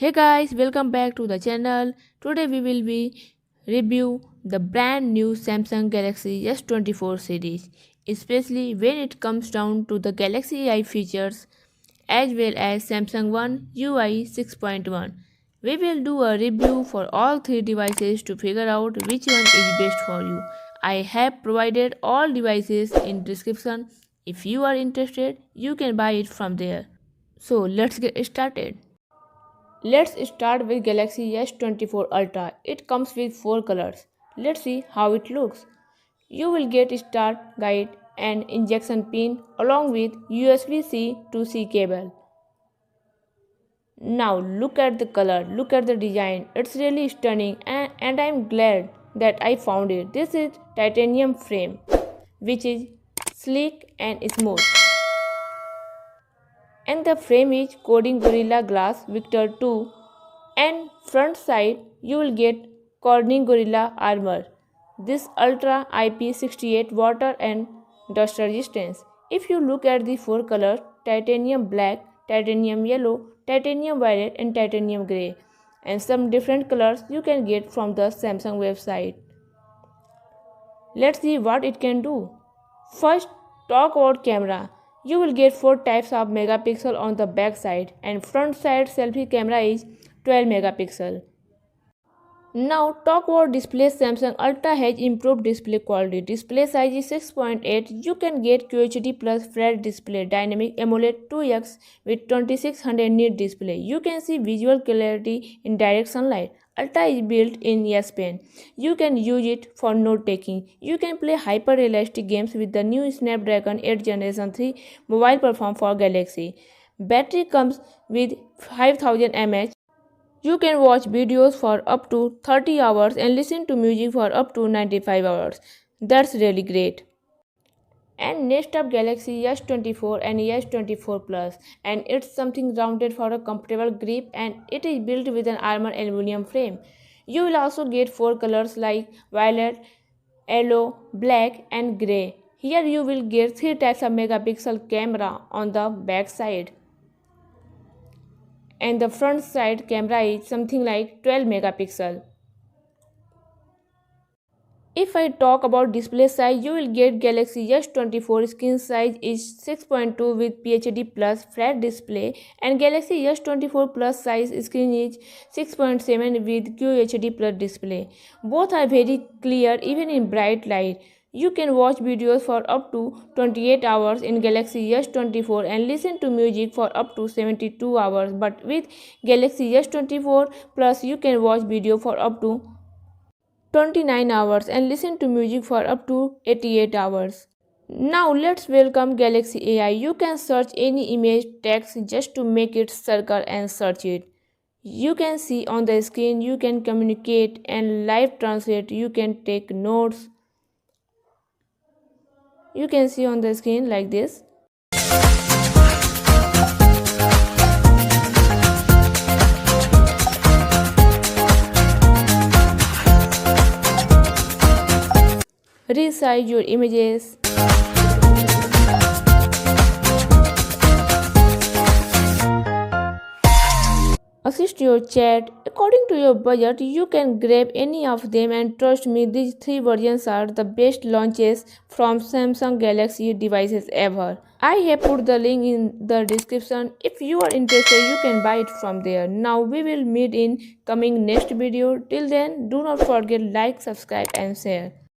Hey guys, welcome back to the channel. Today we will be review the brand new Samsung Galaxy S24 series, especially when it comes down to the Galaxy AI features as well as Samsung One UI 6.1. We will do a review for all three devices to figure out which one is best for you. I have provided all devices in description. If you are interested, you can buy it from there. So let's get started. Let's start with Galaxy S24 Ultra. It comes with 4 colors. Let's see how it looks. You will get start guide and injection pin along with USB-C to C cable. Now look at the color, look at the design. It's really stunning and I'm glad that I found it. This is titanium frame which is sleek and smooth. And the frame is Coding Gorilla Glass Victor 2 and front side you will get Corning Gorilla armor. This Ultra IP68 water and dust resistance. If you look at the 4 colors, titanium black, titanium yellow, titanium violet and titanium grey, and some different colors you can get from the Samsung website. Let's see what it can do. First, talk about camera. You will get 4 types of megapixel on the back side and front side selfie camera is 12 megapixel. Now talk about display. Samsung Ultra has improved display quality. Display size is 6.8. You can get QHD plus flat display, dynamic AMOLED 2x with 2600 nit display. You can see visual clarity in direct sunlight. Ultra is built in S Pen. You can use it for note taking. You can play hyper realistic games with the new Snapdragon 8 Generation 3 mobile platform for Galaxy. Battery comes with 5000 mAh. You can watch videos for up to 30 hours and listen to music for up to 95 hours. That's really great. And next up Galaxy S24 and S24 Plus, and it's something rounded for a comfortable grip and it is built with an armor aluminum frame. You will also get 4 colors like violet, yellow, black and grey. Here you will get 3 types of megapixel camera on the back side. And the front side camera is something like 12 megapixel. If I talk about display size, you will get Galaxy S24 screen size is 6.2 with PHD plus flat display and Galaxy S24 Plus size screen is 6.7 with QHD plus display. Both are very clear even in bright light. You can watch videos for up to 28 hours in Galaxy S24 and listen to music for up to 72 hours. But with Galaxy S24 Plus, you can watch video for up to 29 hours and listen to music for up to 88 hours. Now let's welcome Galaxy AI. You can search any image text just to make it circle and search it. You can see on the screen, you can communicate and live translate, you can take notes. You can see on the screen like this. Resize your images. Assist your chat. According to your budget, you can grab any of them and trust me, these 3 versions are the best launches from Samsung Galaxy devices ever. I have put the link in the description. If you are interested, you can buy it from there. Now we will meet in coming next video. Till then, do not forget like, subscribe and share.